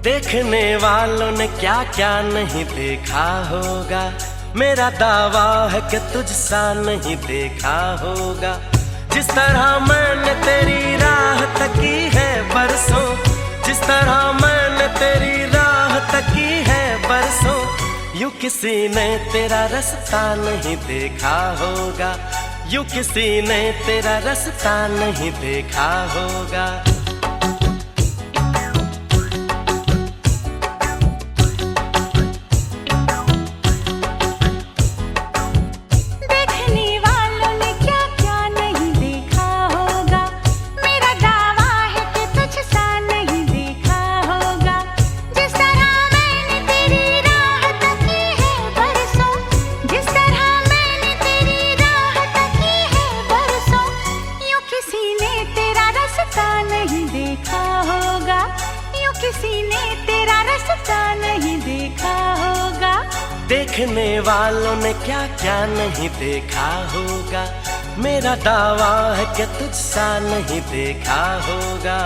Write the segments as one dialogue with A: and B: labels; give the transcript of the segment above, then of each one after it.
A: देखने वालों ने क्या क्या नहीं देखा होगा। मेरा दावा है कि तुझसा नहीं देखा होगा। जिस तरह मैंने तेरी राह तकी है बरसों, जिस तरह मैंने तेरी राह तकी है बरसों, यूं किसी ने तेरा रास्ता नहीं देखा होगा। यूं किसी ने तेरा रास्ता नहीं देखा होगा।
B: किसी ने तेरा रास्ता नहीं देखा होगा।
A: देखने वालों ने क्या क्या नहीं देखा होगा। मेरा दावा है कि तुझसा नहीं देखा होगा।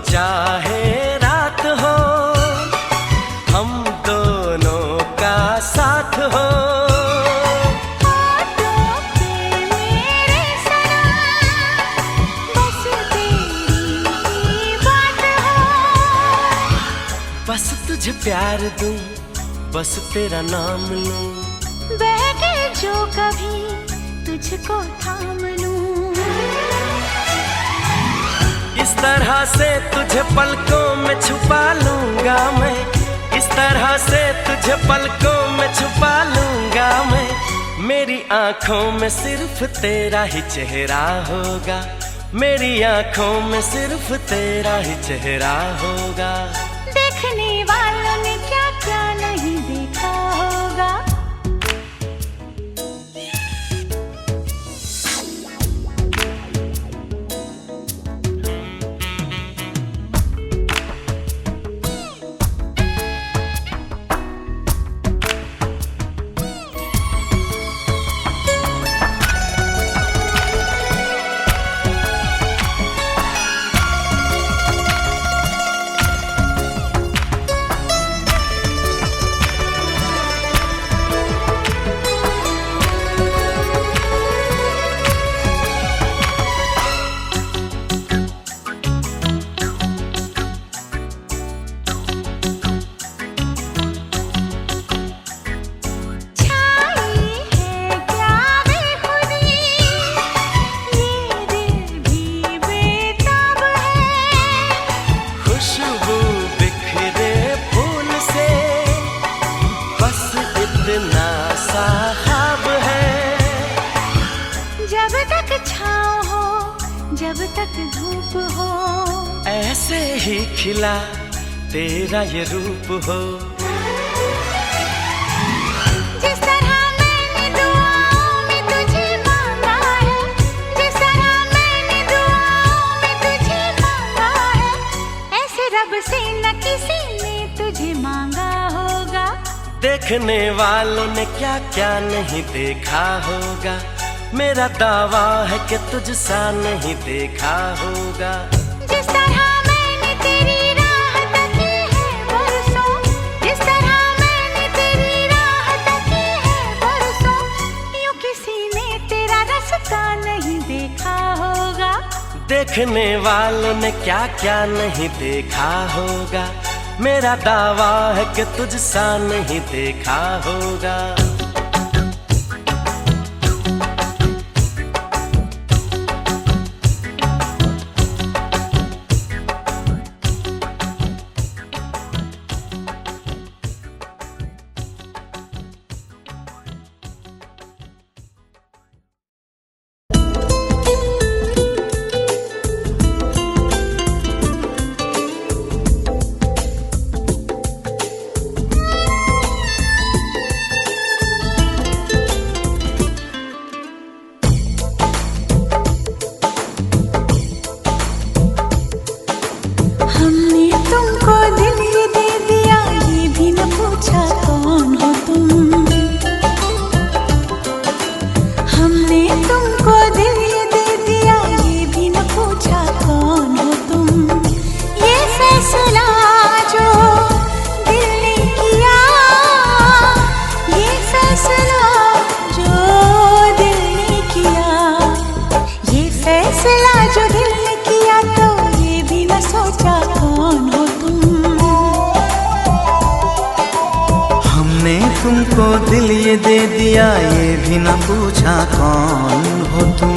A: चाहे रात हो, हम दोनों का साथ हो।
B: होठों पे मेरे सनम, बस तेरी बात हो।
A: बस तुझे प्यार दूं, बस तेरा नाम लूं,
B: बहके जो कभी तुझको थाम लूं।
A: इस तरह से तुझे पलकों में छुपा लूंगा मैं। इस तरह से तुझे पलकों में छुपा लूंगा मैं। मेरी आंखों में सिर्फ तेरा ही चेहरा होगा। मेरी आंखों में सिर्फ तेरा ही चेहरा होगा।
B: देखने वालों ने क्या क्या नहीं देखा होगा। जब तक छाँव हो, जब तक धूप हो,
A: ऐसे ही खिला तेरा ये रूप हो।
B: जिस तरह मैंने दुआओं में तुझे मांगा है, जिस तरह मैंने दुआओं में तुझे मांगा है, ऐसे रब से न किसी ने तुझे मांगा होगा।
A: देखने वालों ने क्या क्या नहीं देखा होगा। मेरा दावा है कि तुझसा नहीं देखा होगा।
B: जिस तरह मैंने तेरी राह तकी है बरसों, जिस तरह मैंने तेरी राह तकी है बरसों, यूं किसी ने तेरा रास्ता नहीं देखा होगा।
A: देखने वालों ने क्या क्या नहीं देखा होगा। मेरा दावा है कि तुझसा नहीं देखा होगा।
C: तुमको दिल ये दे दिया, ये भी न पूछा कौन हो तुम।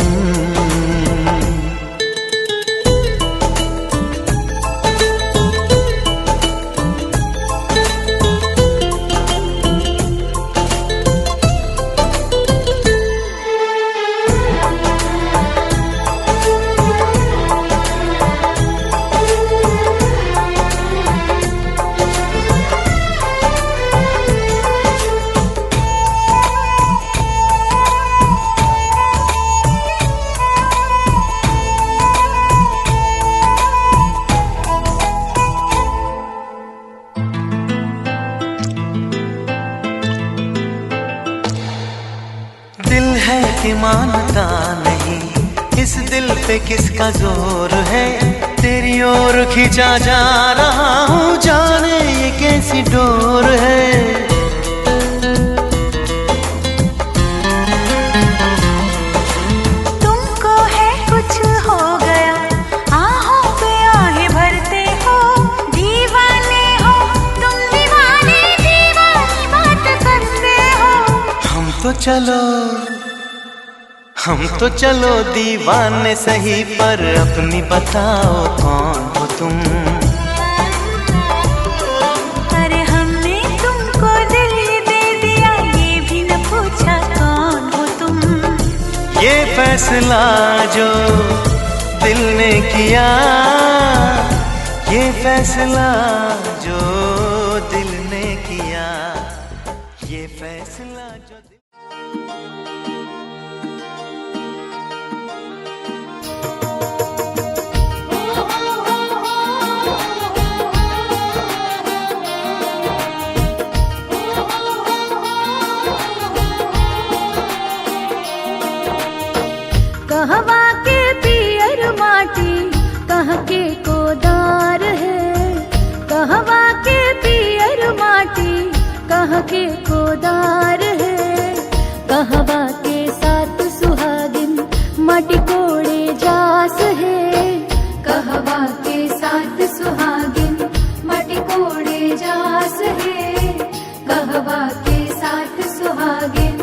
C: दिल है कि मानता नहीं, इस दिल पे किसका जोर है। तेरी ओर खींचा जा रहा हूँ, जाने ये कैसी डोर है।
B: तुमको है कुछ हो गया, आहों पे आहें भरते हो। दीवाने हो तुम, दीवाने दीवानी बात करते हो।
C: हम तो चलो दीवाने सही, पर अपनी बताओ कौन हो तुम।
B: अरे हमने तुमको दिल दे दिया, ये भी न पूछा कौन हो तुम।
C: ये फैसला जो दिल ने किया, ये फैसला जो दिल ने किया, ये फैसला जो
B: कहवा के पियर माटी, कहाँ के कोदार है। कहवा के पियर माटी, कहाँ के कोदार है। कहवा के साथ सुहागिन, माटी कोड़े जास है। कहवा के साथ सुहागिन, माटी कोड़े जास है। कहवा के साथ सुहागिन।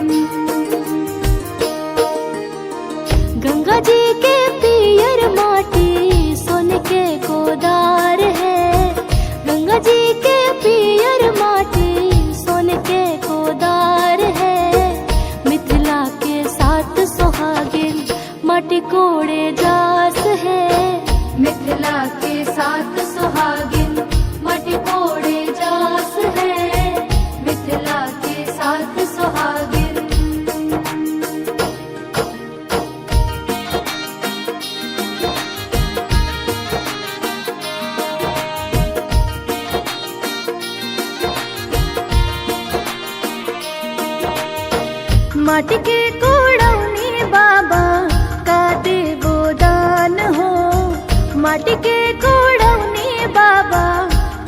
B: गंगा जी के पियर माटी, सोने के कोदार है। गंगा जी के पियर माटी, सोने के कोदार है। मिथिला के साथ सुहागिन, माटी कोड़े जास है। मिथिला के साथ सुहागिन, माटी कोड़े जास है। मिथिला के साथ सुहागिन। माटी के कोड़ौनी बाबा का देवो दान हो। माटी के कोड़ौनी बाबा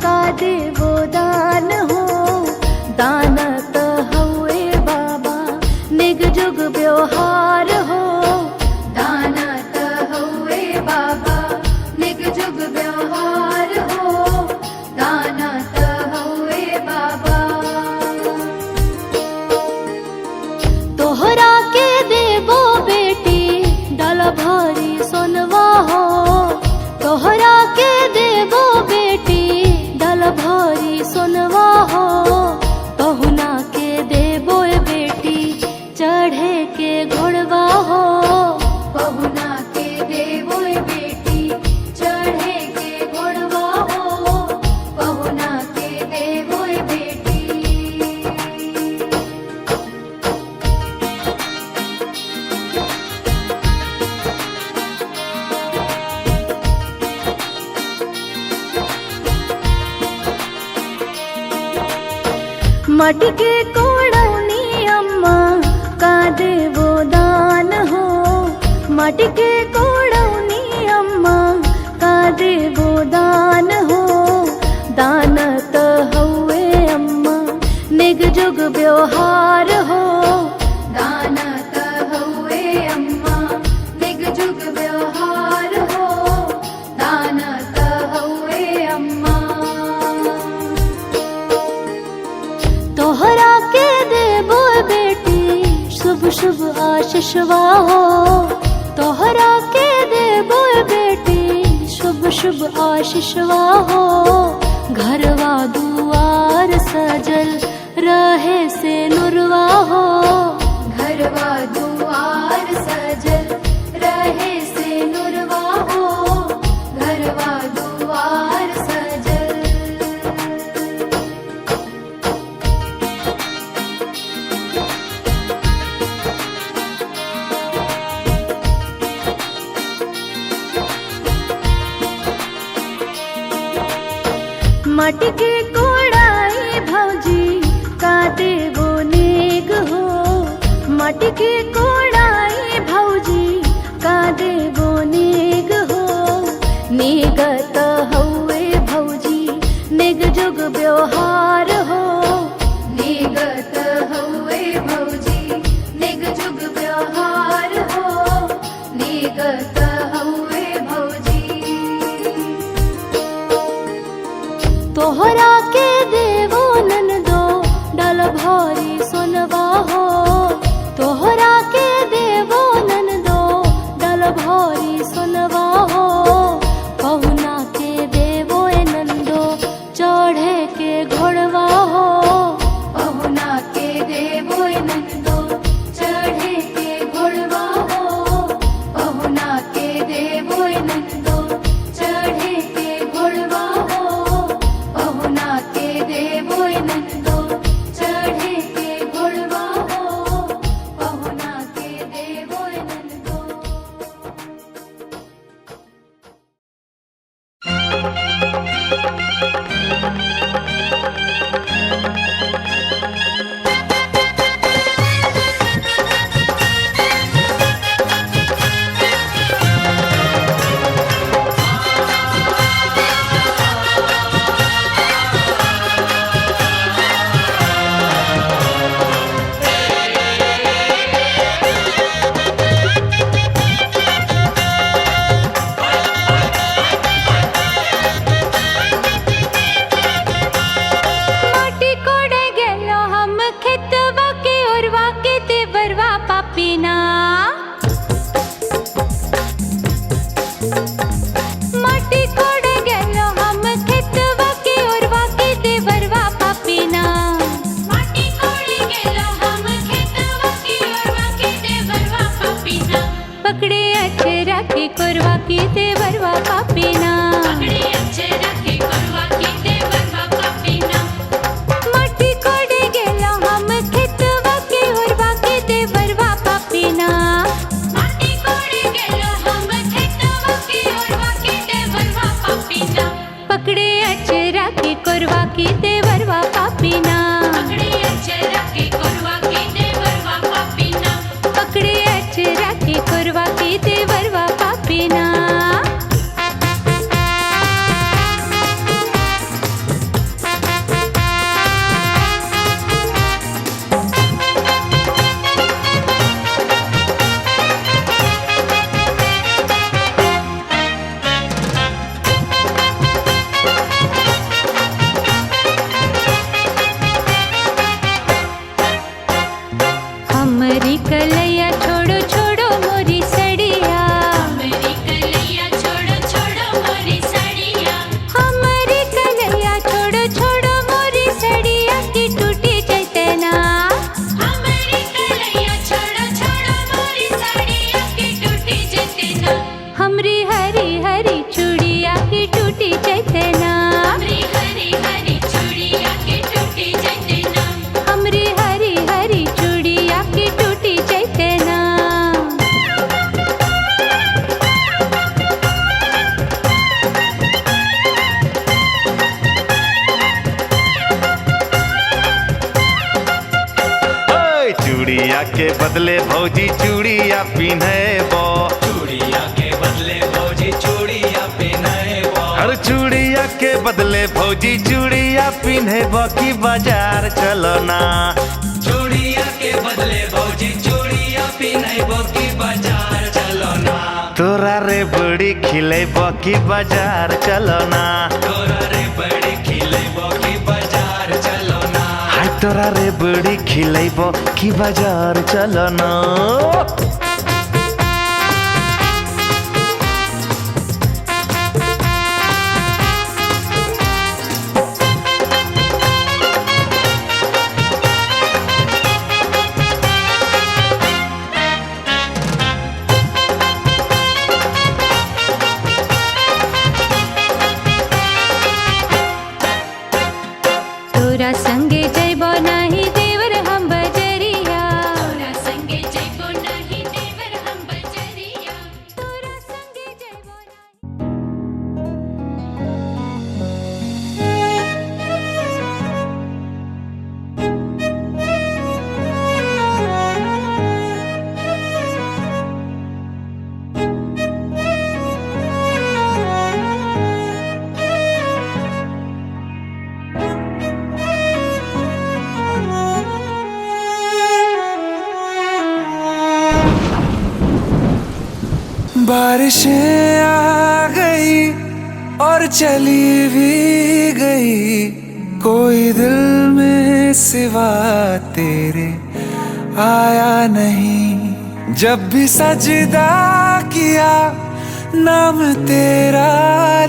B: का देवो दान हो। दान तो हुए बाबा निग जुग व्यवहार हो। दान तो हुए बाबा निग जुग व्यवहार हो। दान तो हुए बाबा। तोहरा के देवो बेटी, डाला भारी सोनवा हो। तोहरा के देवो बेटी, डाला भारी सोनवा हो। पहुना के देवो बेटी, चढ़े के घोड़वा हो। पहुना के देवो बेटी, चढ़े के घोड़वा हो। पहुना के देवो बेटी। माटी के कोड़ौनी अम्मा का देवो दान हो। माटी के कोड़ौनी अम्मा का देवो दान हो। दान तो हुए अम्मा निग जुग व्यवहार हो। दान तो हुए अम्मा निग जुग व्यवहार हो। दान तो हुए अम्मा। तोहरा के दे
D: आशीषवा हो, तोहरा के देबो बेटी शुभ शुभ आशीषवा हो। घरवा दुआर सजल रहे से नुरवा हो, घरवा दुआर सजल रहे से नुरवा हो, घरवा दुआर सजल। माटी के कोड़ाई भौजी का देवो नेग हो, माटी के कोड़ाई भौजी का देवो नेग हो। नेगत हौवे भौजी नेग जुग व्यवहार हो, नेगत हौवे भौजी नेग जुग व्यवहार हो, नेगत हौवे भौजी। तोहरा के देवो ननदो डाल भारी सोनवा हो, तोहरा के देवो ननदो डाल भारी सोनवा हो। पहुना के देवो नंदो चढ़े के घोड़वा हो, पहुना के देवो नंदो चढ़े के घोड़वा हो, पहुना के देवो नंदो चढ़े के घोड़वा हो, पहुना के देवो नंदो चढ़े के घोड़वा हो, पहुना के देवो नंदो। माटी कोड़े गेलो हम खेतवा के ओरवा के देवरवा पापीना, माटी कोड़े गेलो हम खेतवा के ओरवा के देवरवा पापीना, माटी कोड़े गेलो हम खेतवा के ओरवा के देवरवा पापीना। पकड़े अचरा के कोरवा के देवरवा पापीना, पकड़े अचरा के कोरवा के देवरवा पापीना। माटी कोड़े गेलो हम खेतवा के ओरवा के देवरवा पापीना, माटी कोड़े गेलो हम खेतवा के ओरवा के देवरवा पापीना। पकड़े अचरा के कोरवा के देवरवा पापीना, पकड़े अचरा के कोरवा के देवरवा पापीना, पकड़े अचरा के कोरवा के देवरवा पापीना। हमरी कलैया छोड़ो छोड़ो मोरी सड़िया, हमरी कलैया छोड़ो छोड़ो मोरी सड़िया, हमरी कलैया छोड़ो छोड़ो मोरी सड़िया की टूटी चैतना, हमरी कलैया छोड़ो छोड़ो मोरी सड़िया की टूटी चैतना। हमरी हरी हरी चूड़िया की टूटी चैतना, हमरी हरी हरी चूड़िया की टूटी चैतना, हमरी हरी हरी चूड़िया की टूटी चैतना।
C: ओए, चूड़िया के बदले भौजी चूड़िया पिन्हबो,
A: चूड़िया के बदले भौजी चूड़िया पिन्हबो,
C: हर चूड़िया के बदले भौजी चूड़िया पिन्हबो की बाजार चलो ना।
A: चूड़िया के बदले भौजी चूड़िया पिन्हबो की बाजार चलो ना।
C: तोरा रे बड़ी खिलेबो की बाजार चलो ना,
A: तोरा रे बड़ी खिलेबो की बाजार चलो ना।
C: हाय तोरा रे बड़ी खिलेबो की बाजार चलो ना।
E: बारिशें आ गई और चली भी गई, कोई दिल में सिवा तेरे आया नहीं। जब भी सजदा किया नाम तेरा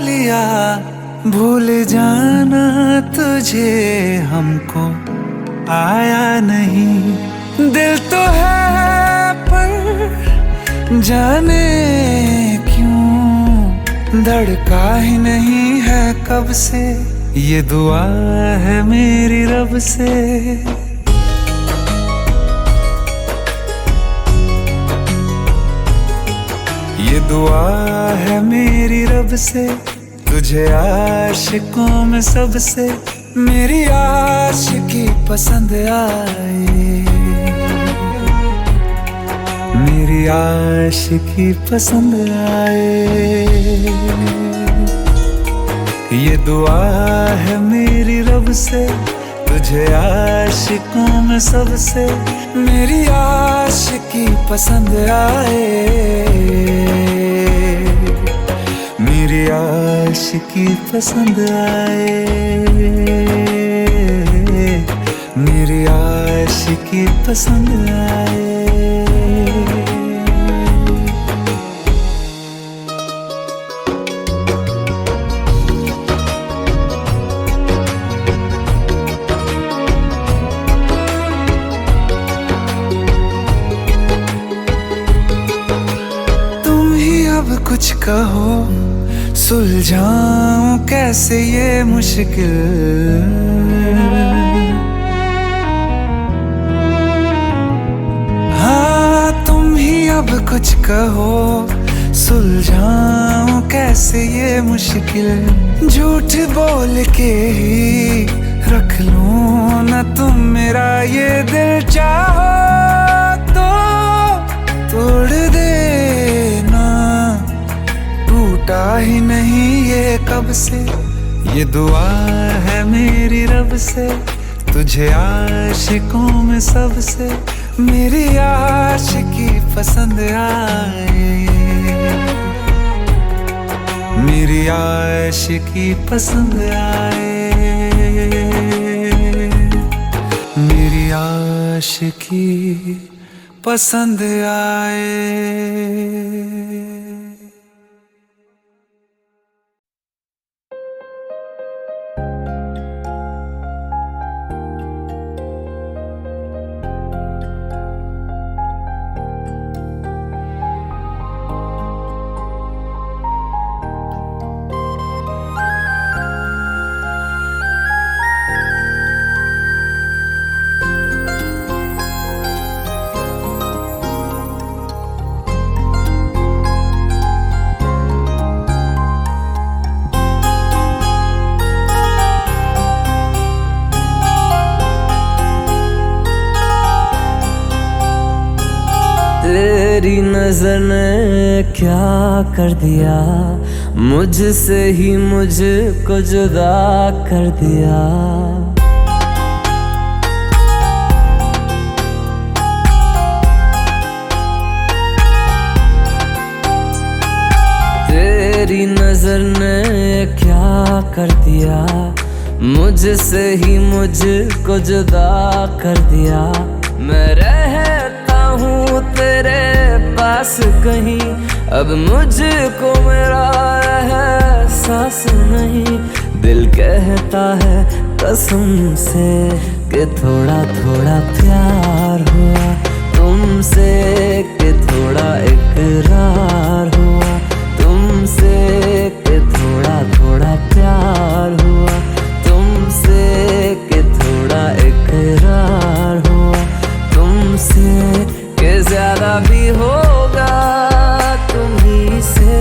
E: लिया, भूल जाना तुझे हमको आया नहीं। दिल तो है पर जाने क्यों धड़का ही नहीं है कब से, ये दुआ है मेरी रब से। ये दुआ है मेरी रब से, तुझे आशिकों में सबसे मेरी आशिकी पसंद आए, मेरी आशिकी पसंद आए। ये दुआ है मेरी रब से, तुझे आशिकों में सबसे मेरी आशिकी पसंद आए, मेरी आशिकी पसंद आए, मेरी आशिकी पसंद आए। कुछ कहो सुलझाऊं कैसे ये मुश्किल, हाँ तुम ही अब कुछ कहो सुलझाऊं कैसे ये मुश्किल। झूठ बोल के ही रख लूं ना तुम मेरा ये दिल, चाहो तो तोड़ देना, टूटा ही नहीं ये कब से। ये दुआ है मेरी रब से, तुझे आशिकों में सबसे मेरी आशिकी पसंद आए, मेरी आशिकी पसंद आए, मेरी आशिकी पसंद आए।
A: तेरी नजर ने क्या कर दिया, मुझसे ही मुझको जुदा कर दिया। तेरी नजर ने क्या कर दिया, मुझसे ही मुझको जुदा कर दिया। मैं रहता हूँ तेरे पास कहीं, अब मुझको मेरा एहसास नहीं। दिल कहता है कसम से कि थोड़ा थोड़ा प्यार हुआ तुमसे, कि थोड़ा इकरार हुआ तुमसे, कि थोड़ा थोड़ा प्यार हुआ तुमसे, कि थोड़ा इकरार हुआ तुमसे, कि ज्यादा भी होगा तुम्ही से,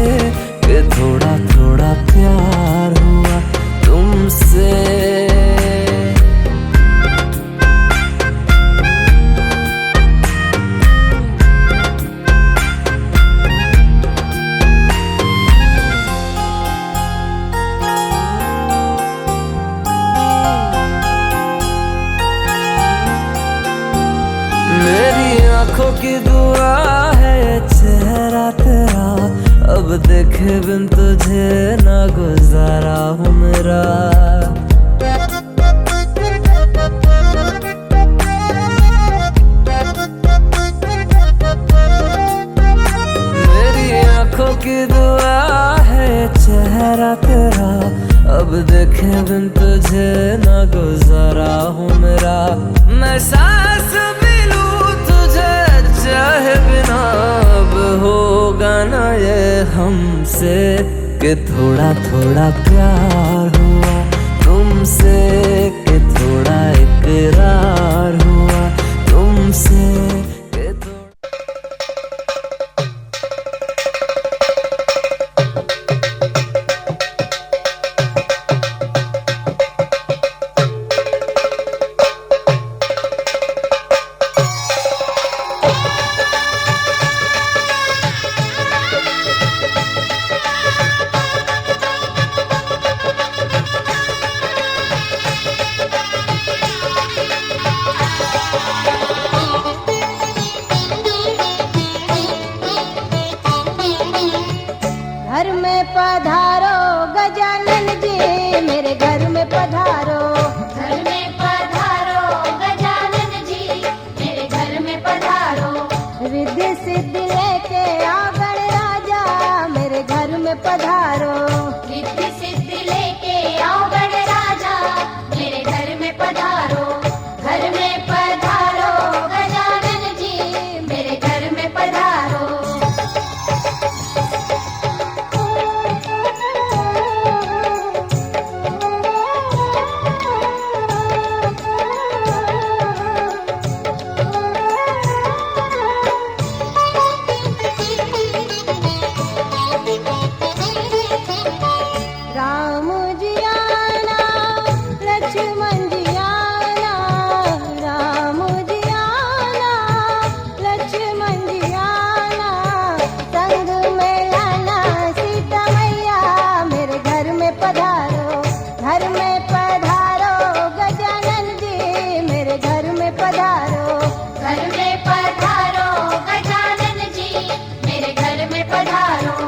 A: कि थोड़ा थोड़ा प्यार हुआ तुमसे। मेरी आंखों की दुआ है चेहरा तेरा अब
F: अब देखे बिन तुझे ना गुजारा हूँ मेरा। मेरी आंखों की दुआ है चेहरा तेरा, अब देखे बिन तुझे ना गुजारा हूँ मेरा। मैं सांस भी लूं तुझे चाहे बिना, अब होगा ना ये हमसे कि थोड़ा थोड़ा प्यार हुआ तुमसे, कि थोड़ा इकरार हुआ तुमसे, कि थोड़ा।
B: घर में पधारो गजानन जी, मेरे घर में पधारो। घर में पधारो गजानन जी, मेरे घर में पधारो। रिद्धि सिद्धि लेके आओ गणराजा, मेरे घर में पधारो। रिद्धि सिद्धि लेके आओ गणराजा, मेरे घर में पधारो। घर में पधारो गजानन जी, मेरे घर में पधारो। राम जी आना, लक्ष्मण जी आना, राम जी आना, लक्ष्मण जी आना। संग में लाना सीता मैया, मेरे घर में पधारो। घर में पधारो गजानन जी, मेरे घर में पधारो। घर में पधारो गजानन जी, मेरे घर में पधारो।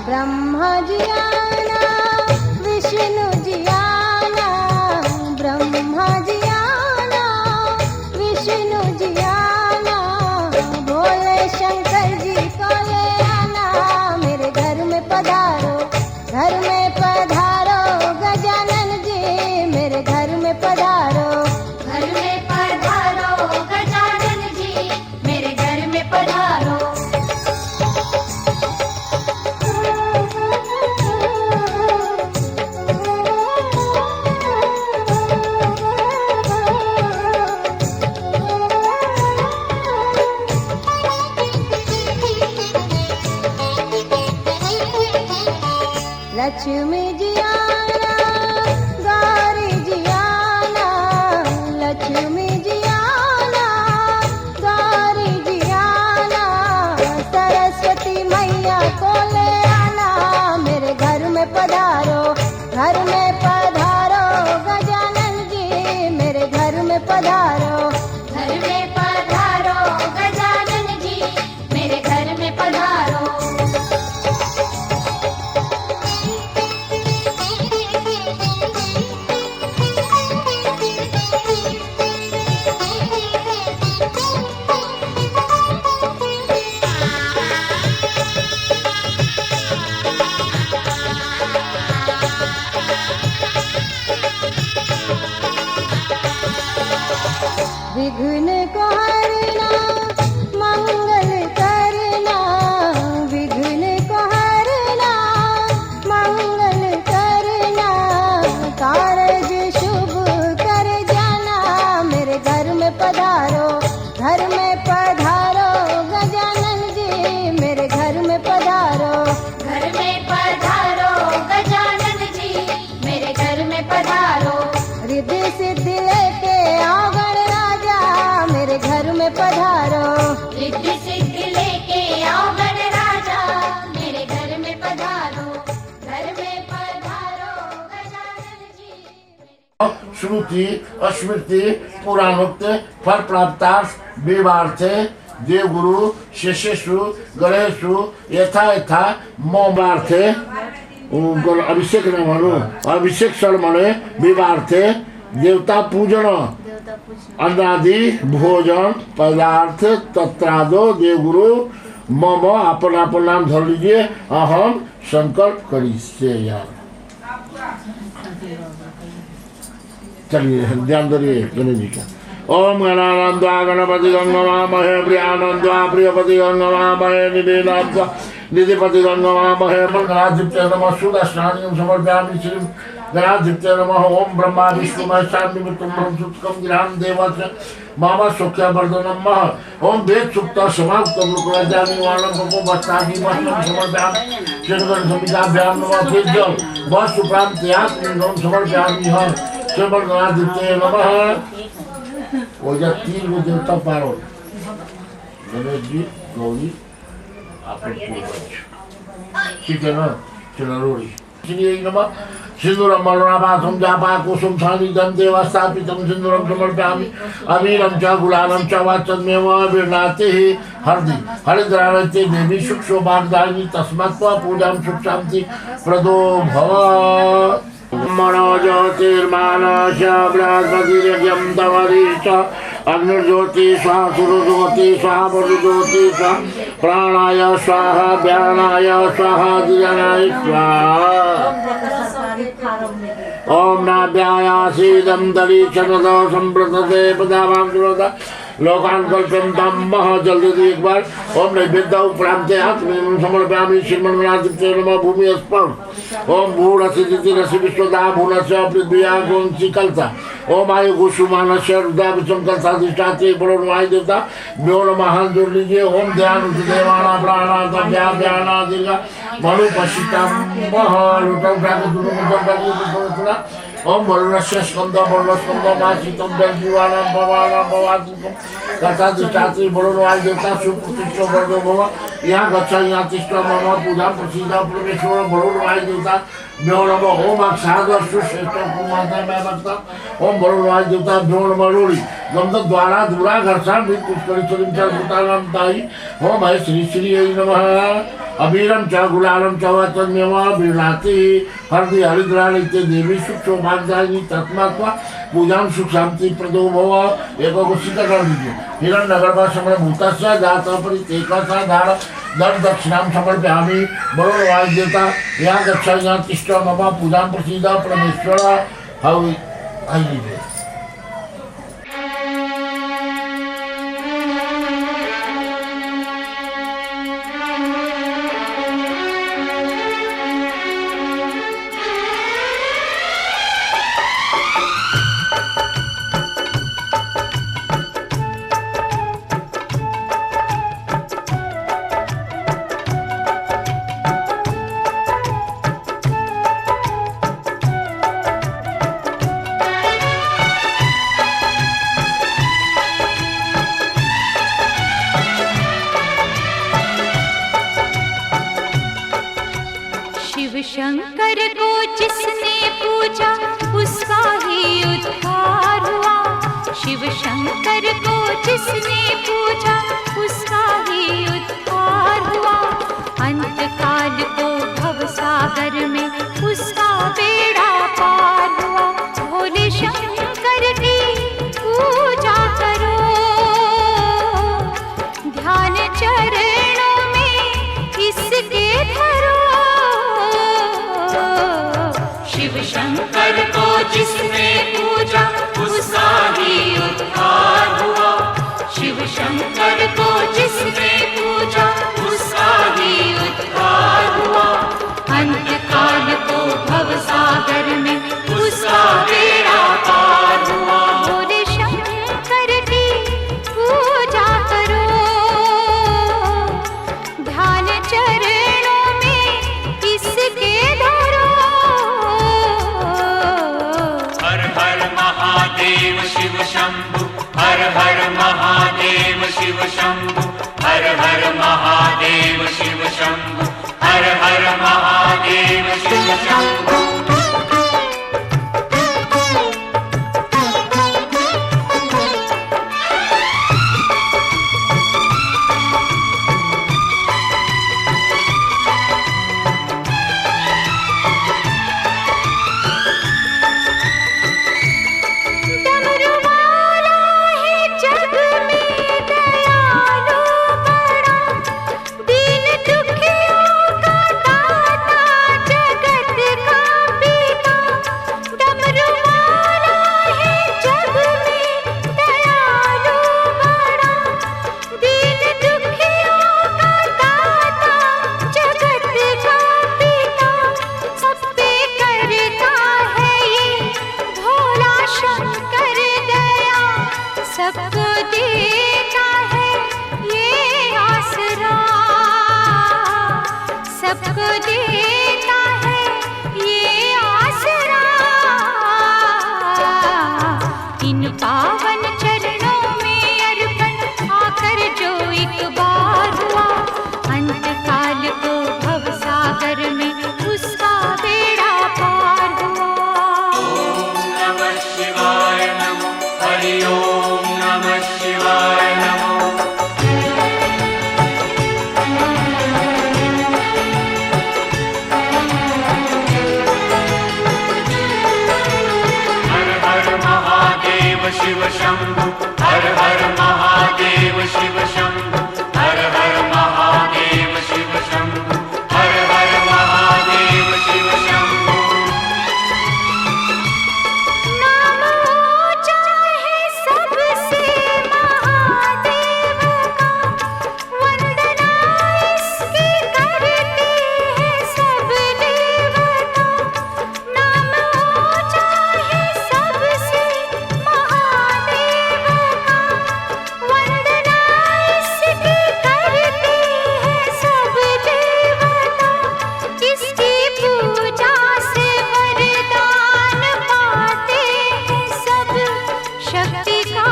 B: ब्रह्मा जी आना, विष्णु जी आना, ब्रह्मा जी आना, विष्णु जी आना। भोले शंकर जी को ले आना, मेरे घर में पधारो। घर में पधारो गजानन जी, मेरे घर में पधारो। घर में पधारो गजानन जी, मेरे घर में पधारो। लक्ष्मी जी आना, गौरी जी आना, लक्ष्मी जी आना, गौरी जी आना। सरस्वती मैया को ले आना, मेरे घर में पधारो। घर में पधारो गजानन जी, मेरे घर में पधारो। घर में पधारो गजानन जी, मेरे घर में पधारो। विघ्न को हरना, मंगल करना, विघ्न को हरना, मंगल करना। कारज शुभ कर जाना, मेरे घर में पधारो। घर में पधारो गजानन जी, मेरे घर में पधारो। घर में पधारो गजानन जी, मेरे घर में पधारो। रिद्धि
G: स्मृति अस्मृति पुराणोक्त फल प्राप्तार्थ विवार्थे देवगुरु शेषेषु गणेशु यथा यथा मोमार्थे अभिषेक न भनौँ अभिषेक शर्मणे विवार्थे देवता पूजन अन्नादि भोजन पदार्थ तत्रादो देवगुरु मम अपन अपन नाम धर लीजिए अहम संकल्प करी से यार। चलिए ध्यान धरिए गणेश जी का। ओम गणानंदा गणपति गंगवामहे प्रियानंदा प्रियपति गंगवामहे निधिनाथ निधिपति गंगवामहे मंगलाधिपते नमः सुदर्शनानिं समर्पयामि श्री गणाधिपते नमः। ओम ब्रह्मा विष्णु महेश्वर निमित्तं ब्रह्मसुत्कं गिरां देवस्य मामा सौख्यवर्धनं मह। ओम वेद सुक्त समाप्त गुरुकुलाचार्य निवारणं पपो बस्तादि वस्त्रं समर्पयामि श्रीगण समिताभ्यां नमः। तेजं वस्तुप्रां त्यागं समर्पयामि हर श्रीमन गणाधिपते नमः। वो जब 3 वो देवता पारो गणेश जी गौरी आपन पूर्वज ठीक है ना चलोरी इसलिए नमः। सिंदूरम मलनाभासम जापा कुसुम सानिध्यं देवस्थापितं सिंदूरम समर्पयामि अबीरं च गुलालं च वाचन्मेव विरनाते हरदि हरिद्रावती देवी सुख सौभाग्यदायिनी तस्मात् पूजां सुख शांति प्रदो भव। मनोज्योतिर्मानस बृहस्पतिर्यज्ञं तवरीश अग्निर्ज्योति स्वाहा सुरज्योति स्वाहा वरुज्योति स्वाहा प्राणाय स्वाहा व्यानाय स्वाहा दियानाय स्वाहा। ओम नाभ्यायासीदं दलीचनदो संप्रतते पदावां सुरदा लोकान कल्पन्तं मह। जल्दी एक बार ओम नैवेद्य उपरांते आत्मनिर्भर समर्पयामि श्रीमन्नारायणाय नमः। भूमि स्पर्श ओम भूरसिद्धि रसि विश्वदा भुवनस्य पृथ्व्या गोंसी कलता ओम आयु कुसुमानस्य रुद्रा विषम कलसाधिष्ठाते बड़ोन्वाय देवता व्यो नमः। जोड़ लीजिए ओम ध्यान देवाना प्राणा तव्या व्याना दीर्घा मनु पश्चितम मह लुटम प्राक दुर्मुखम कलियुग ओम वरुणस्य स्कंद वर्णस्कंद मासितं दर्जीवानां भवानां भवासितं कथाधिष्ठाते बड़ोन्वाय देवता सुप्रतिष्ठ वर्गो भव। यहाँ गच्छ यहाँ तिष्ठ मम पूजा प्रसिद्ध परमेश्वर बड़ोन्वाय देवता व्यो नमः। ओम अक्षादस्तु श्रेष्ठ कुमार मैं भक्तम ओम बड़ोन्वाय देवता व्यो नमः। लोड़ी गंध द्वारा दूरा घर्षण भी पुष्करी चरिंचर भूतानां दाई ओम है श्री श्री नमः। अबीरं च गुलालं च वाचन्मेव विरनाति हरदि हरिद्रालयते देवी सुख सौभाग्यदायिनी तस्मात् पूजां सुख शांति प्रदो भव। एक घोषित कर दीजिए हिरण्यगर्भ समर भूतस्य जातः परितेकस्य धार दर दक्षिणां समर्पयामि बड़ोन्वाय देवता यहाँ गच्छ यहाँ तिष्ठ मम पूजां प्रसीद परमेश्वर हवि लीजिए।
D: शंकर को जिसने पूजा उसका ही उद्धार हुआ। शिव शंकर को जिसने पूजा उसका ही उद्धार हुआ। अंत काल को भव सागर में उसका बेड़ा पार हुआ। भोले शंकर की पूजा करो ध्यान चरणों में इसके धरो। शिव शंकर को जिसने पूजा उसका ही उद्धार हुआ। शिव शंकर को जिसने पूजा उसका ही उद्धार हुआ। अंत काल को भव सागर में उसका बेड़ा पार हुआ। भोले शंकर की पूजा करो ध्यान चरणों में इसके धरो।
H: महादेव शिव शंभु हर हर महादेव शिव शंभु हर हर महादेव शिव शंभु हर हर महादेव शिव शंभु।
B: सबको देता है ये आसरा, सबको देता है ये आसरा। इन पावन चरणों में अर्पण आकर जो एक बार हुआ, अंत काल को भव सागर में उसका बेड़ा पार हुआ।
H: ओम नमः शिवाय नमो, हरि ओम नमः शिवाय नमो। हर हर महादेव शिव शंभु, हर हर महादेव शिव शंभु, हर हर महादेव शिव शंभु, हर हर महादेव शिव शंभु।
B: नाम ऊंचा है सबसे महादेव का, वंदना इसकी करते हैं सब देवता। नाम ऊंचा है सबसे महादेव का, वंदना इसकी करते हैं सब देवता। इसकी पूजा से वरदान पाते हैं सब, शक्ति का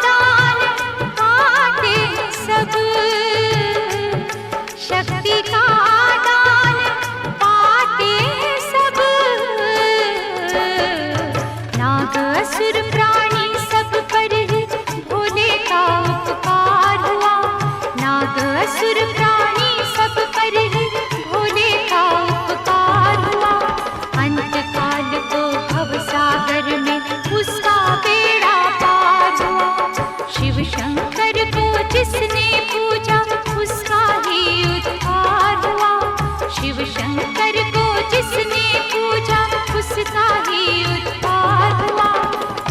B: दान पाते हैं सब, शक्ति का दान पाते हैं सब। नाग असुर प्राणी सब पर ही भोले का उपकार हुआ, नाग असुर प्राणी सब पर ही भोले का उपकार हुआ। अंत काल को भव सागर में उसका बेड़ा पार हुआ। शिव शंकर को जिसने पूजा उसका ही उद्धार हुआ, शिव शंकर को जिसने पूजा उसका ही उद्धार हुआ।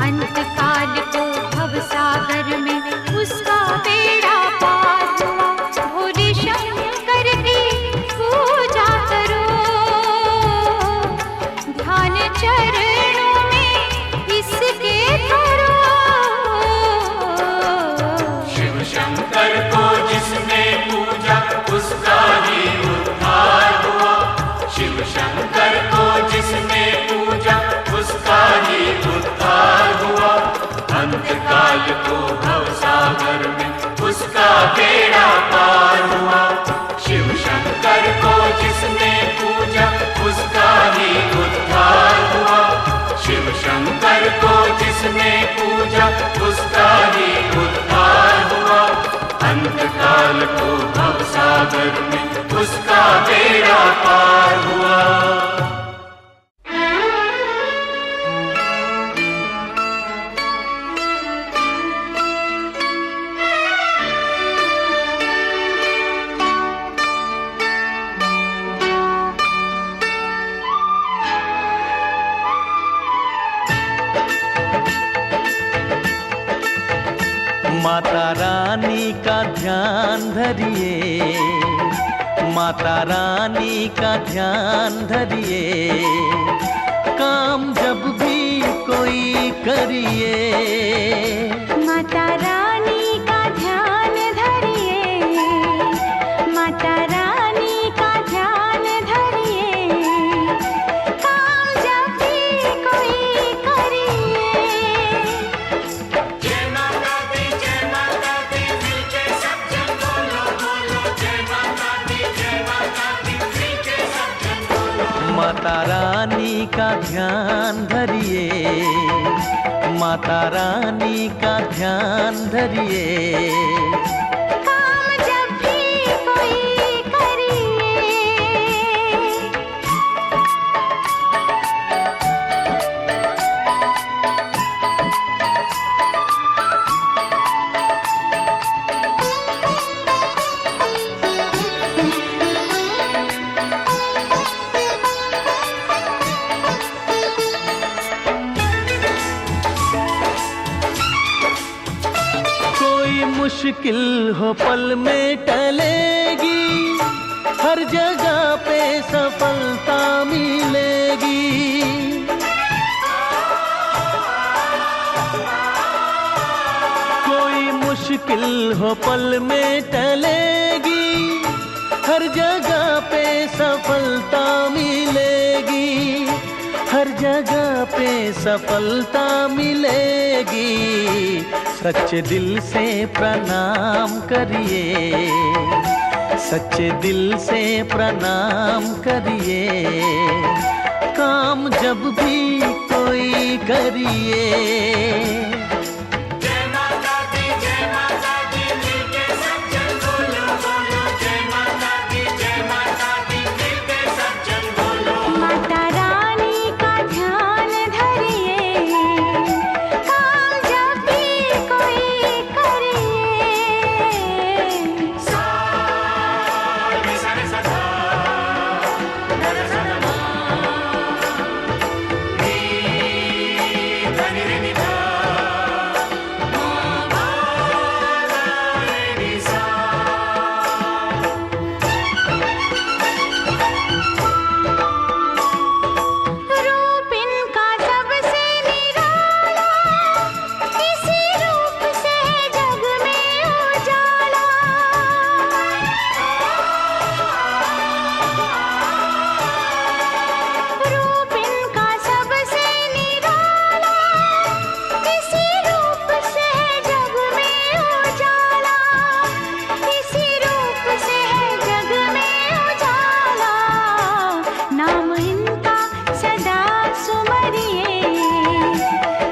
B: अंत काल को भव सागर में उसका बेड़ा पार हुआ। भोले शंकर की पूजा करो, ध्यान चरणों में इसके धरो।
H: शिव शंकर को जिसने पूजा उसका ही उद्धार हुआ, शिव शंकर को जिसने पूजा उसका ही उद्धार हुआ। अंत काल को भव सागर में उसका बेड़ा पार हुआ। शिव शंकर को जिसने पूजा उसका ही उद्धार हुआ, शिव शंकर को जिसने पूजा उसका ही उद्धार हुआ। अंत काल को भव सागर में उसका बेड़ा पार हुआ।
C: माता रानी का ध्यान धरिए, माता रानी का ध्यान धरिए, काम जब भी कोई करिए।
B: माता रानी का ध्यान धरिए, माता रानी का ध्यान धरिए, काम जब भी कोई करिए।
H: जय माता दी मिलके सब जन बोलो बोलो, जय माता दी मिलके सब जन बोलो।
C: माता रानी का ध्यान धरिए, माता रानी का ध्यान धरिए,
B: काम जब भी कोई करिए।
C: मुश्किल हो पल में टलेगी, हर जगह पे सफलता मिलेगी। मुश्किल हो पल में टलेगी, हर जगह पे सफलता मिलेगी, हर जगह पे सफलता मिलेगी। सच्चे दिल से प्रणाम करिए, सच्चे दिल से प्रणाम करिए, काम जब भी कोई करिए।
H: जय माता दी मिलके सज्जन बोलो बोलो, जय माता दी मिलके सज्जन बोलो।
B: माता रानी का ध्यान धरिए, काम जब भी कोई करिए।
H: सा रे सा रे सा धा, रे रे सा रे मा, नी धा नी रे नी धा, मा मा धा रे नी सा।
B: रूप इनका सबसे निराला, इसी रूप से है जग में उजाला। रूप इनका सबसे निराला, इसी रूप से है जग में उजाला, इसी रूप से है जग में उजाला। नाम इनका सदा सुमरिए,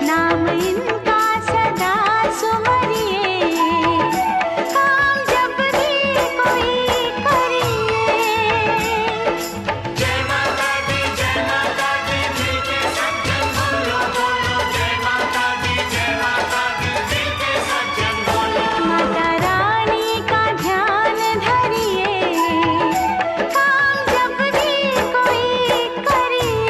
B: नाम इनका सदा सुमरिए, काम जब भी कोई करिए।
H: जय माता दी मिलके सज्जन बोलो बोलो, जय माता दी मिलके सज्जन बोलो।
B: माता रानी का ध्यान धरिए, काम जब भी कोई करिए।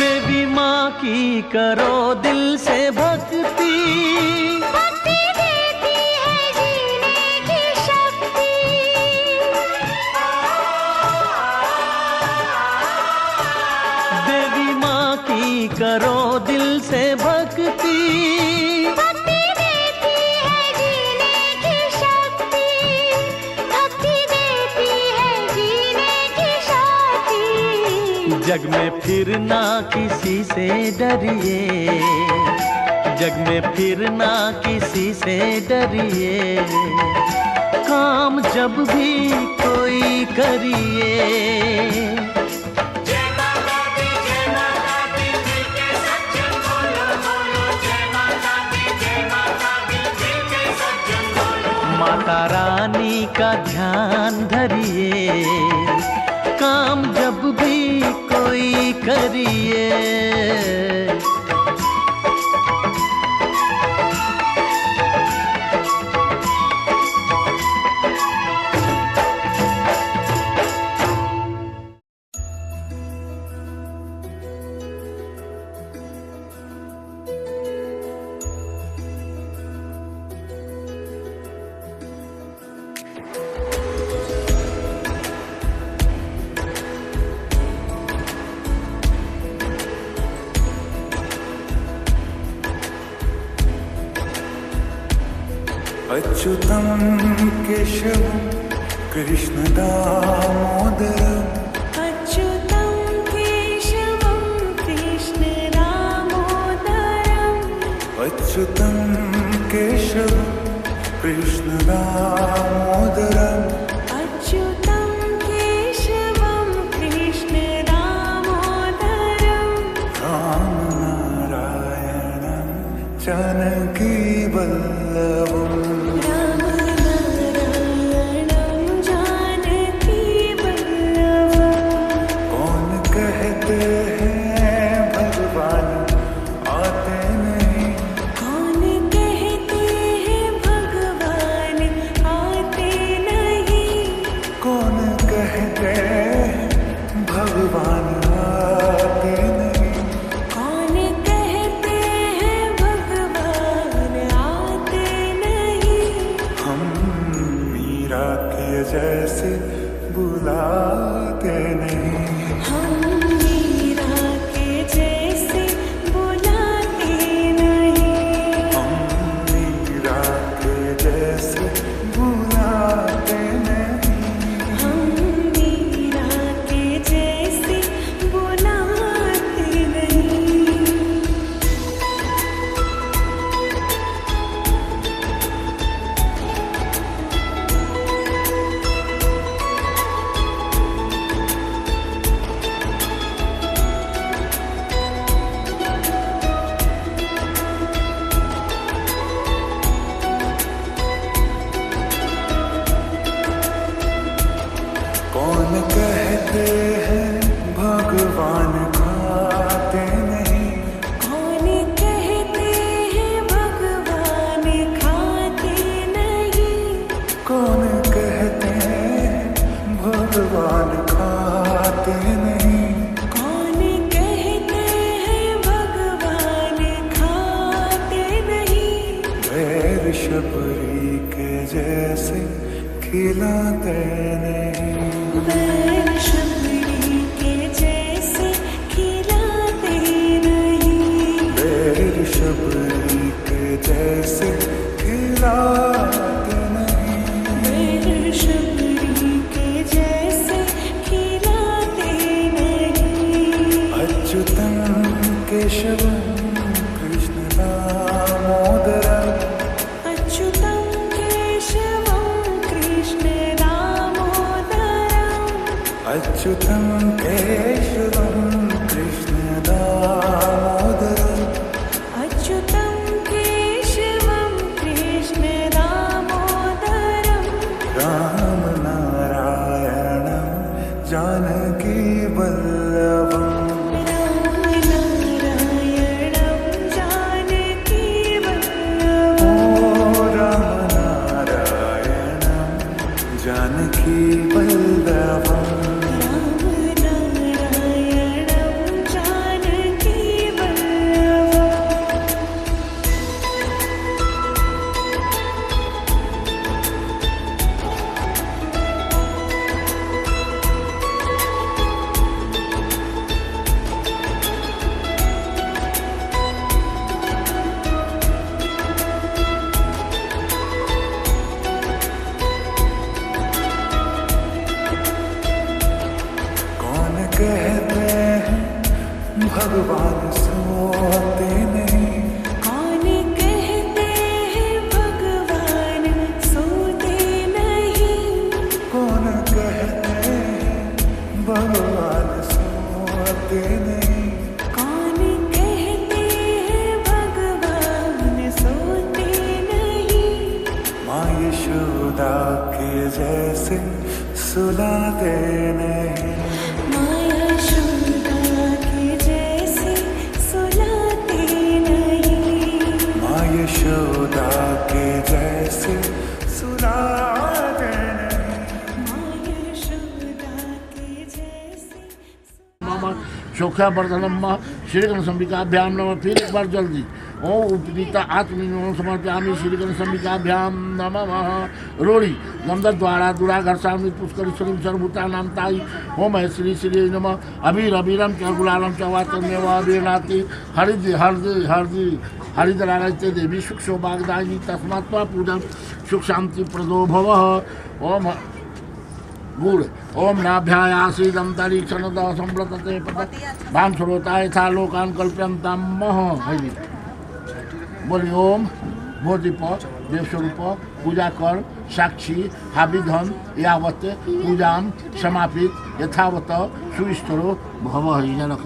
C: देवी माँ की करो दिल से भक्ति,
B: भक्ति देती है जीने की शक्ति।
C: देवी माँ की करो दिल से भक्ति,
B: भक्ति देती है जीने की शक्ति, भक्ति देती है जीने की शक्ति।
C: जग में फिर ना किसी से डरिए, जग में फिर ना किसी से डरिए, काम जब भी कोई करिए।
H: जय माता दी मिलके सज्जन बोलो बोलो, जय माता दी मिलके सज्जन बोलो।
C: माता रानी का ध्यान धरिए, काम जब भी कोई करिए।
E: अच्युतं केशवं कृष्णदामोदरम्
D: अच्युतं केशवं कृष्णदामोदरम्
E: अच्युतं केशवं कृष्णदामोदरम्
D: अच्युतं केशवं कृष्णदामोदरम्
E: रामनारायणं जानकीवल्लभम्
D: रामनारायणं जानकीवल्लभम्।
E: कौन कहते हैं भगवान आते नहीं,
D: कौन कहते हैं भगवान आते नहीं,
E: कौन कहते हैं बुलाते नहीं।
D: हम मीरा के जैसे बुलाते नहीं।
E: हम मीरा के जैसे बुलाते नहीं।
D: हम मीरा के जैसे बुलाते नहीं।
E: कौन कहते हैं भगवान खाते नहीं।
D: कौन कहते हैं भगवान खाते नहीं।
E: कौन कहते हैं भगवान खाते नहीं।
D: कौन कहते हैं भगवान खाते नहीं।
E: बैर शबरी के जैसे खिलाते नहीं।
D: बैर शबरी के जैसे खिलाते नहीं।
E: बैर शबरी के जैसे खिलाते नहीं।
D: बैर शबरी के जैसे खिलाते नहीं।
E: अच्युतं केशवं कृष्ण दामोदरम्।
D: अच्युतं केशवं कृष्ण दामोदरम्।
E: अच्युतं केशवं कृष्ण दामोदरम्।
D: अच्युतं केशवं कृष्ण दामोदरम्।
E: राम नारायणं जानकी वल्लभम्।
D: राम नारायणं जानकी वल्लभम्।
E: ओ राम नारायणं जानकी वल्लभम्।
D: राम नारायणं जानकी वल्लभम्।
E: कौन कहते हैं भगवान सोते नहीं।
D: कौन कहते हैं भगवान सोते नहीं।
E: कौन कहते हैं भगवान सोते नहीं।
D: कौन कहते हैं भगवान सोते नहीं।
E: माँ यशोदा के जैसे सुलाते नहीं।
D: माँ यशोदा के जैसे सुलाते नहीं।
E: माँ यशोदा के जैसे सुलाते नहीं।
D: माँ यशोदा के जैसे
G: मम सौख्यावर्धनम श्रीगण संबिकाभ्याम नमः। फिर एक बार जल्दी ओम उपनीता आत्मनिर्मम समर्पयामि श्रीगण संबिकाभ्याम नमः। रोड़ी गंधा द्वारा दुराघर सामने पुष्करीश्वरी सर्वभूता नाम ताई ओम है श्री श्री नमः। अबीर अबीरम च गुलालम च वातमेव अबीरनाति हरिदि हरदि हरदि हरिदरागते देवी सुख सौभाग्यदायिनी तस्मात् त्वा पूजन सुख शांति प्रदो भवः। ओम गुड़ ओम नाभ्यायासीदं तरीक्षण संव्रतते भाम श्रोता यथा लोकान कल्प्यन्ताम मह। बोली ओम बोधिप देवस्वरूप पूजा कर साक्षी हाविधन यावत पूजा समापित यथावत सुस्तरो भव। रख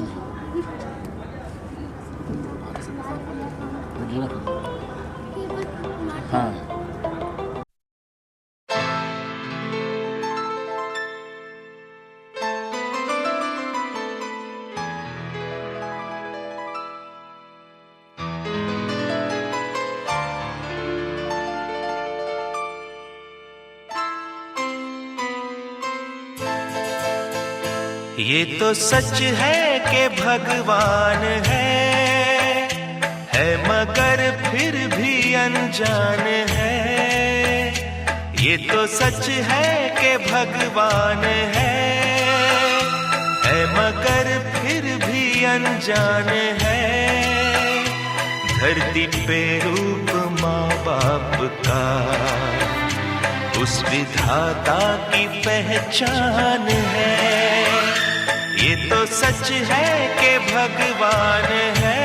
G: हाँ
C: ये तो सच है कि भगवान है मगर फिर भी अनजान है। ये तो सच है कि भगवान है मगर फिर भी अनजान है। धरती पे रूप माँ बाप का उस विधाता की पहचान है। ये तो सच है कि भगवान है।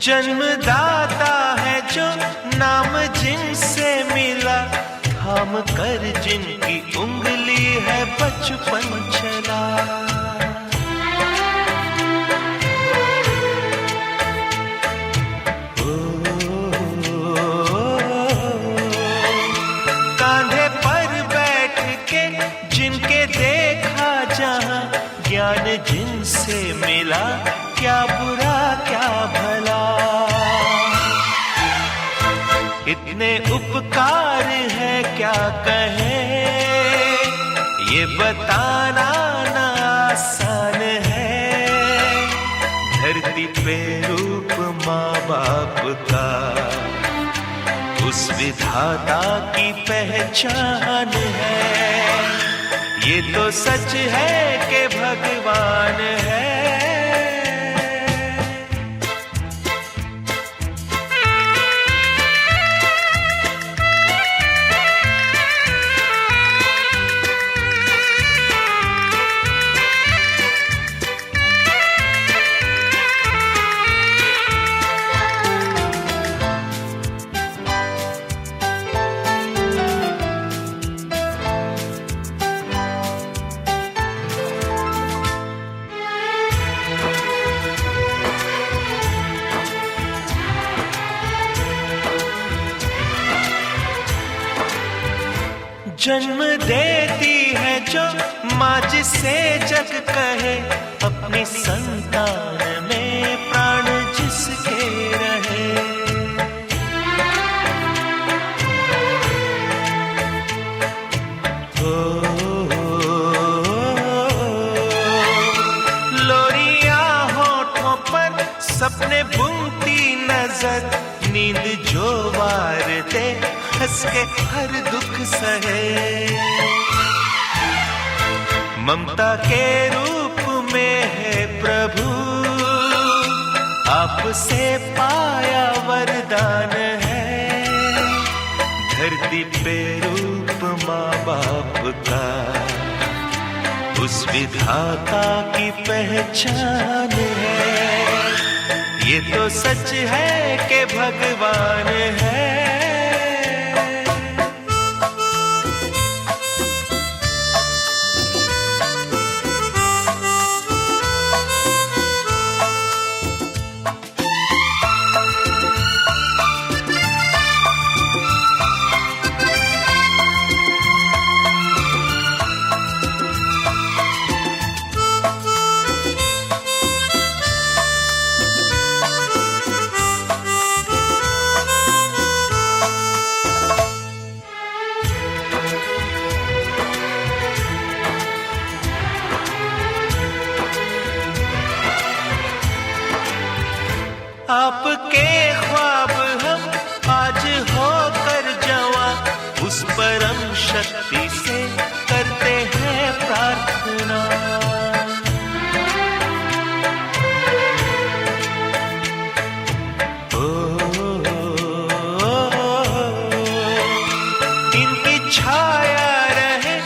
C: जन्मदाता है जो नाम जिनसे मिला, थाम कर जिनकी उंगली है बचपन चला। कांधे पर बैठ के जिनके देखा जहां, ज्ञान जिनसे मिला, क्या बुरा क्या भला। इतने उपकार है क्या कहें, ये बताना ना आसान है। धरती पे रूप माँ बाप का उस विधाता की पहचान है। ये तो सच है कि भगवान है। जन्म देती है जो माँ जिसे जग कहे, अपनी संतान में प्राण जिसके रहे। लोरिया होठों पर सपने बुनती नजर, नींद जो वार दे हंस के हर दुख सहे। ममता के रूप में है प्रभु, आपसे पाया वरदान है। धरती पे रूप माँ बाप का उस विधाता की पहचान है। ये तो सच है कि भगवान है। आपके ख्वाब हम आज होकर जवां, उस परम शक्ति से करते हैं प्रार्थना। इनकी छाया रहे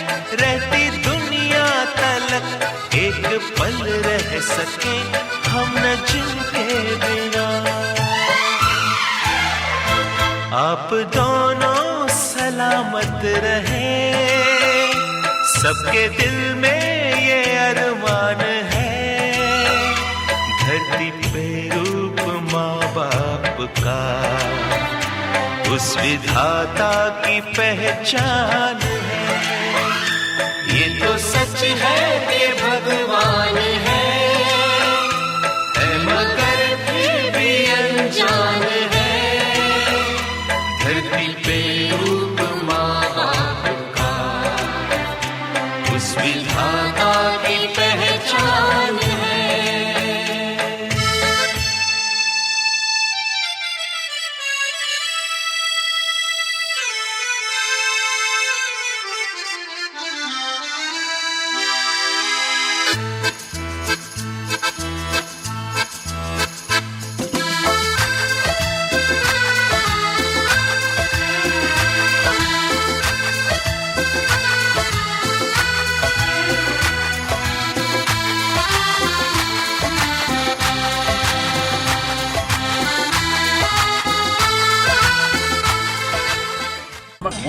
C: रहती दुनिया तलक, एक पल रह सके हम न जिनके बिना। आप दोनों सलामत रहे, सबके दिल में ये अरमान है, धरती पे रूप माँ बाप का उस विधाता की पहचान है। ये तो सच है कि भगवान है मगर फिर भी अनजान है, धरती पे रूप माँ बाप का उस विधाता की पहचान है।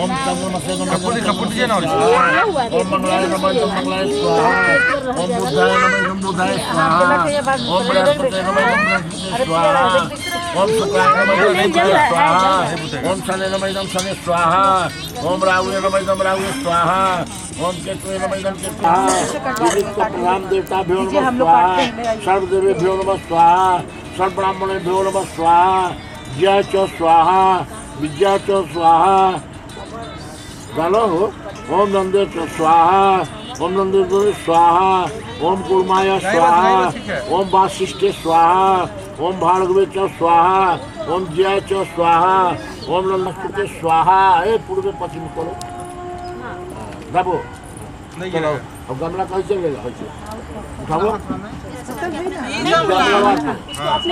G: ओम तन्मसे नमः ओम मंगलाय नमः मंगलाय स्वाहा ओम बुद्धाय नमः बुद्धाय स्वाहा ओम बृहस्पते नमः बृहस्पते स्वाहा ओम शुक्लाय नमः शुक्लाय स्वाहा ओम शनि नमः शनि स्वाहा ओम राहुवे नमः राहुवे स्वाहा ओम केतवे नमः केतवे स्वाहा विविध प्रधान देवताभ्यो नमः स्वाहा सर्वदेवेभ्यो नमः स्वाहा सर्वब्राह्मणेभ्यो नमः स्वाहा जय च स्वाहा विद्या च स्वाहा गालो हो ओम नंदे स्वाहा ओम नंदे स्वाहा ओम कुर्माय स्वाहा ओम वासिष्ठे स्वाहा ओम भार्गवे च स्वाहा ओम जय च स्वाहा ओम नंदस्पति स्वाहा। ए पूर्वे पश्चिम करो दाबो चलो अब गमला कैसे ले उठाओ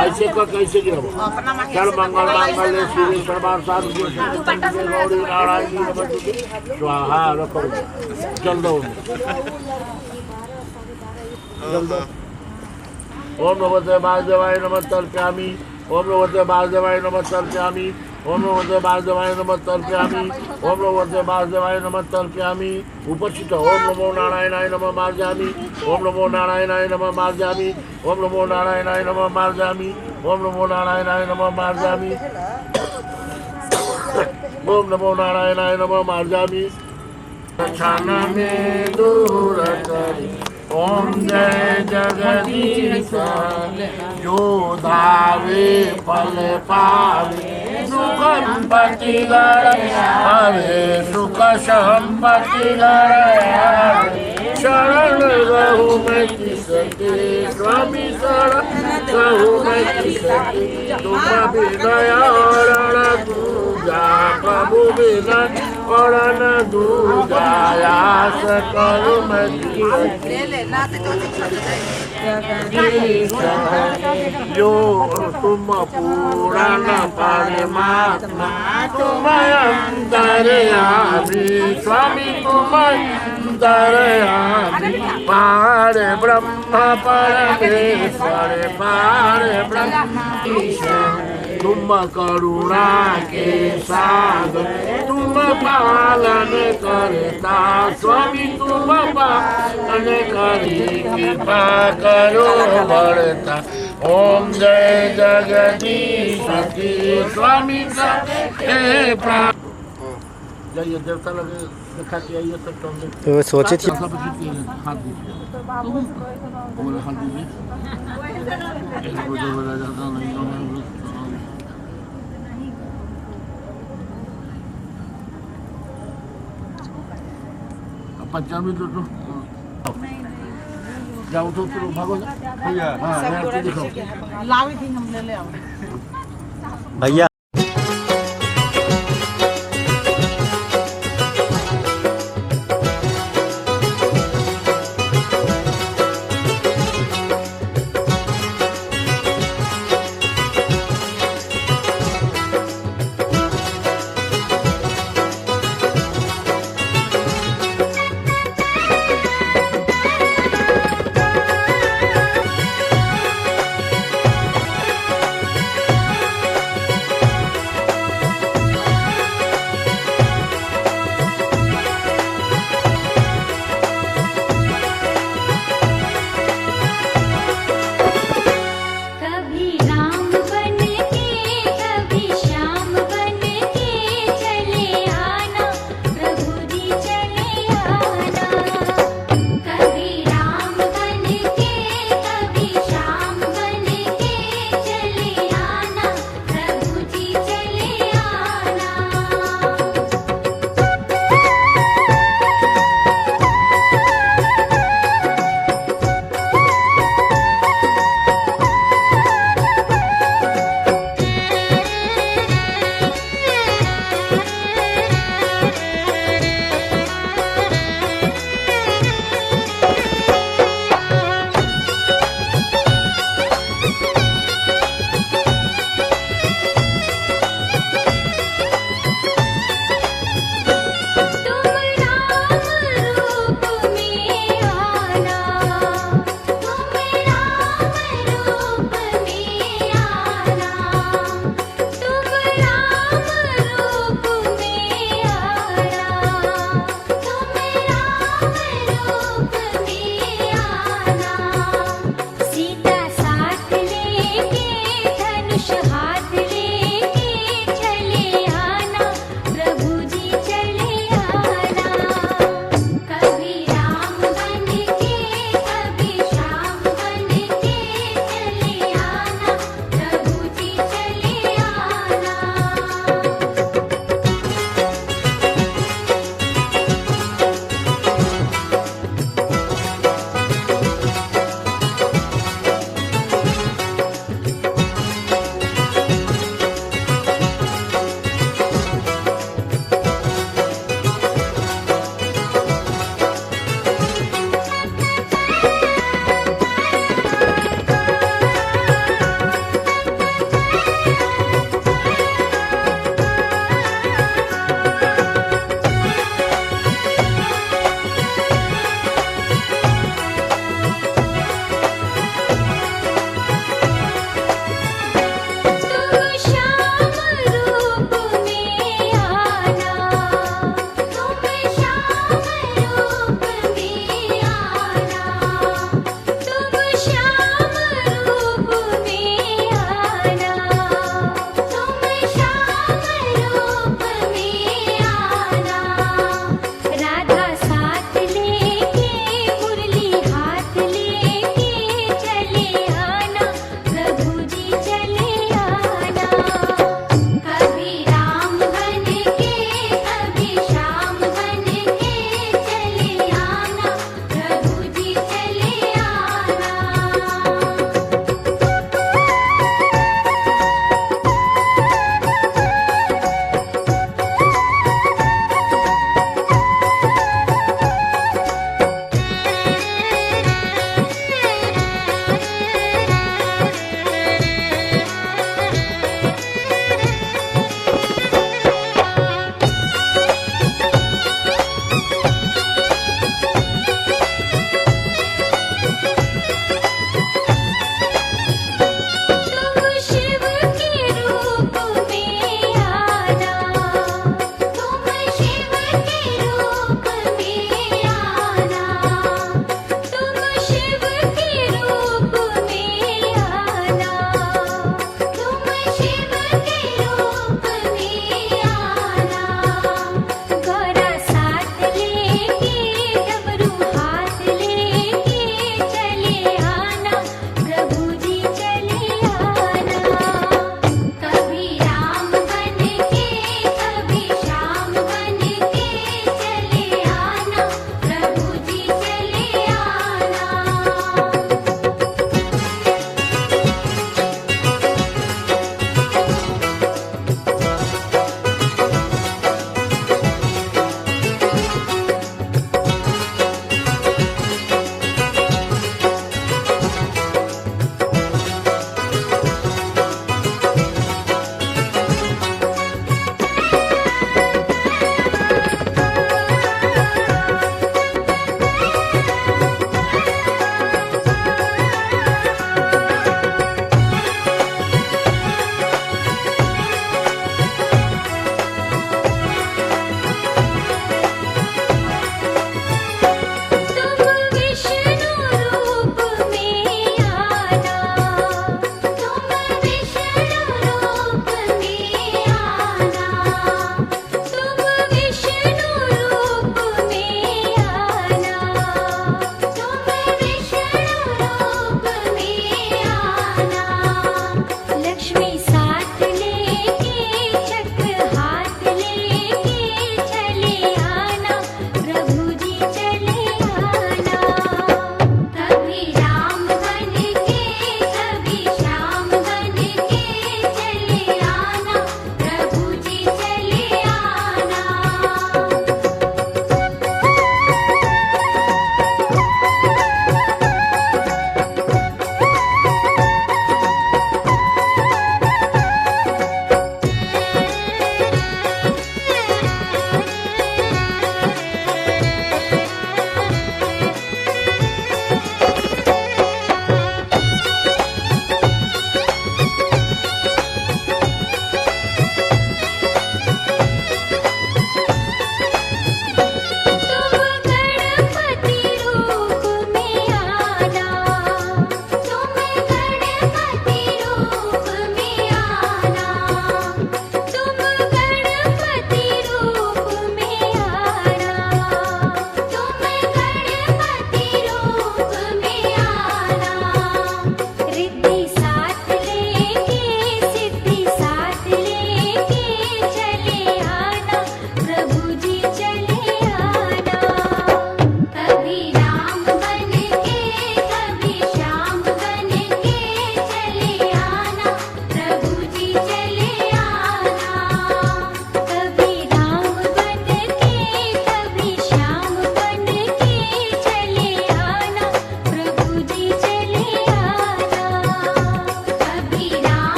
G: ऐसे का कैसे गिराओ चल मंगल मंगल श्री सर्वार साधु गौरी नारायण स्वाहा रखो चल दो ओम नमस्ते वासुदेवाय नमः तर्पयामि ओम नमस्ते वासुदेवाय नमः तर्पयामि ओम नमस्ते वासुदेवाय नमः तर्पयामि ओम नमस्ते वासुदेवाय नमः तर्पयामि उपस्थित ओम नमो नारायणाय नमः मार्जयामि ओम नमो नारायणाय नमः मार्जयामि ओम नमो नारायणाय नमः मार्जयामि ओम नमो नारायणाय नमः मार्जयामि ओम नमो नारायणाय नमः मार्जयामि छाना में दूर करी ओम जय जगदीश जो धावे फल पावे सुख संपत्ति हरे सुख संपत्ति शरण रहु मैं किसके स्वामी शरण रहु मैं किसके तुम विनयरण दूजा प्रभु विनय परण दूजा आस करो मैं जो तुम पूर्ण परमात्मा तुम अंतर्यामी स्वामी तुम अंतर्यामी पार ब्रह्म परमेश्वर पार ब्रह्म तुम करुणा के सागर तुम पालन करता स्वामी तुम पालन करी कृपा करो बढ़ता ओम जय जगदीश स्वामी जाइए देवता लगे दिखा के आइए तब तो
F: सोचे थी
G: हाथ दीजिए हाथ दीजिए पंचामी तो जाओ तो फिर भागो
I: लावी थी हम ले आओ
F: भैया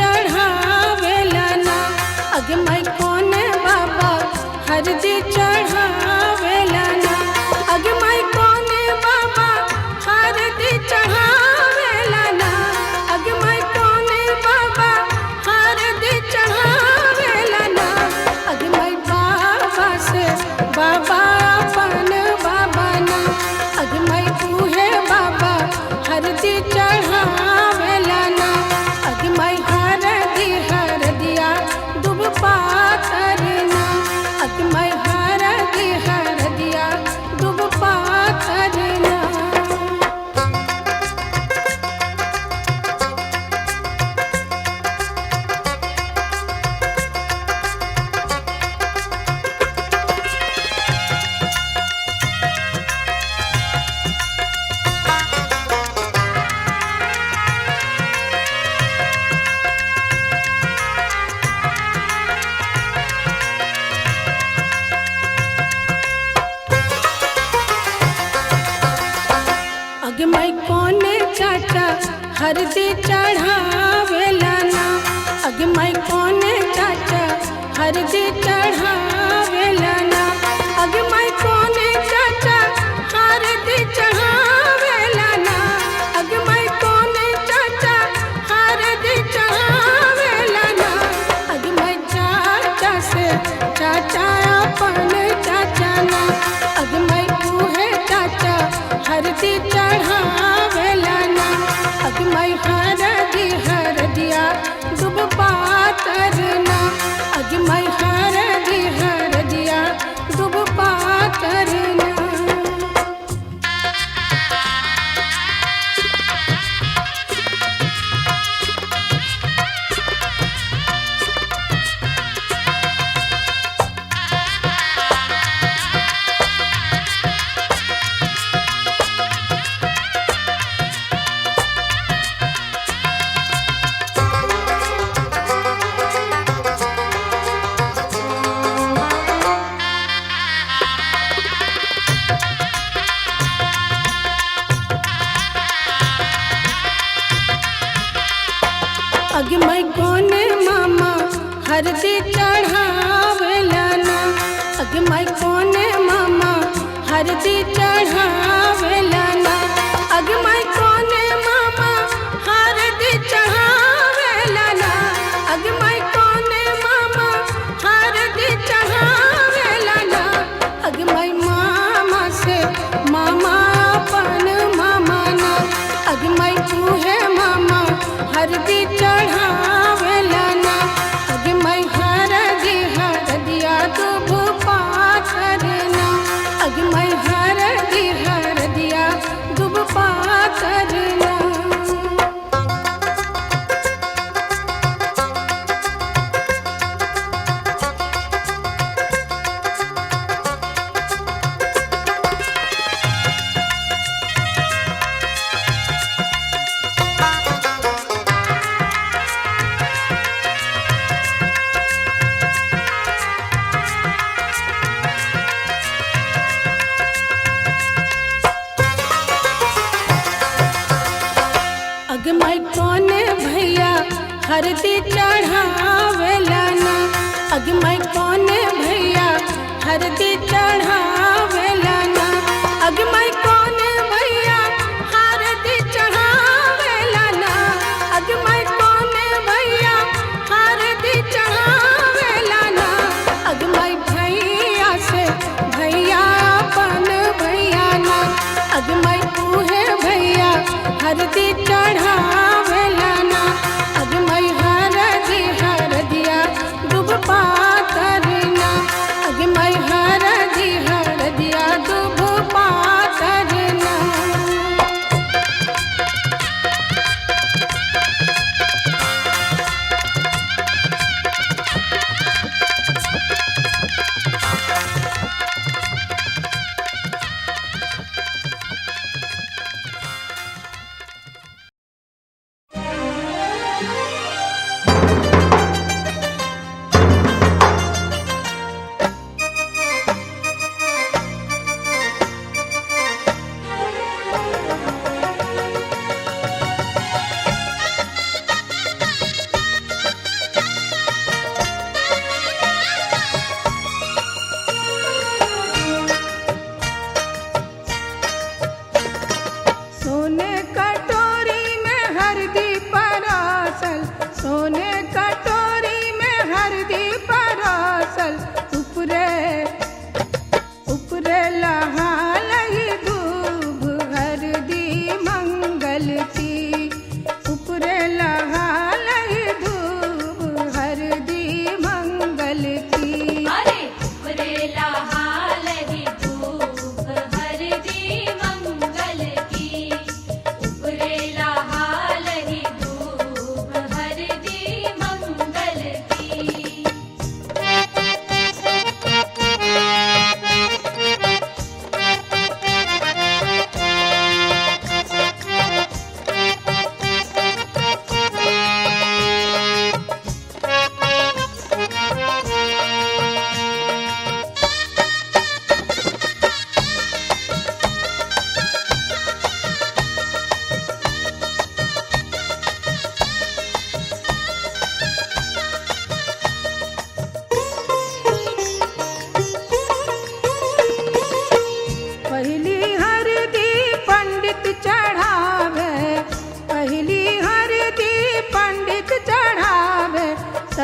I: चढ़ावेला ना अगे मैं कौन बाबा हरदी चढ़ावेला ना अगे मैं कौन बाबा हरदी चढ़ावेला ना अगे मैं कौन बाबा हरदी चढ़ावेला ना अगे मैं बाबा से बाबा अपन बाबा ना अगे मैं तूहे बाबा हरदी चढ़ावेला ना अगे मैं हरदिया दुब पातर ना अगे मैं हरदिया दुब पातर ना अगे मैं कौन चाचा हरदी चढ़ावेला ना अगे मैं कौन चाचा हरदी चढ़ावेला ना अगे मैं कौन चाचा हरदी चढ़ावेला ना अगे मैं कौन चाचा हरदी चढ़ावेला ना अगे मैं चाचा से चाचा अपन चाचा ना अगे मैं तूहे चाचा हरदी चढ़ावेला ना अगे मैं हरदिया दुब पातर ना अगे मैं हरदिया दुब पातर ना अगे मैं कौन मामा हरदी चढ़ावेला ना अगे मैं कौन मामा हरदी चढ़ावेला ना अगे मैं कौन मामा हरदी चढ़ावेला ना अगे मैं कौन मामा हरदी चढ़ावेला ना अगे मैं मामा से मामा अपन मामा ना अगे मैं तूहे मामा हरदी चढ़ावेला ना अगे मैं हरदिया दुब पातर ना अगे मैं हरदिया दुब पातर ना अगे मैं कौन भैया हरदी चढ़ावेला ना अगे मैं कौन भैया हरदी चढ़ावेला ना अगे मैं कौन भैया हरदी चढ़ावेला ना अगे मैं कौन भैया हरदी चढ़ावेला ना अगे मैं भैया से भैया अपन भैया ना अगे मैं तूहे भैया हरदी चढ़ावेला ना अगे मैं हरदिया दुब पातर ना अगे मैं हरदिया दुब पातर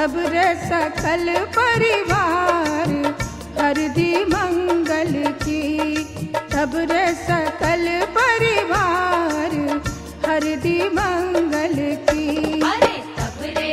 I: तब रे सकल परिवार हरदी मंगल की, तब रे सकल परिवार हरदी मंगल की।
D: अरे तब रे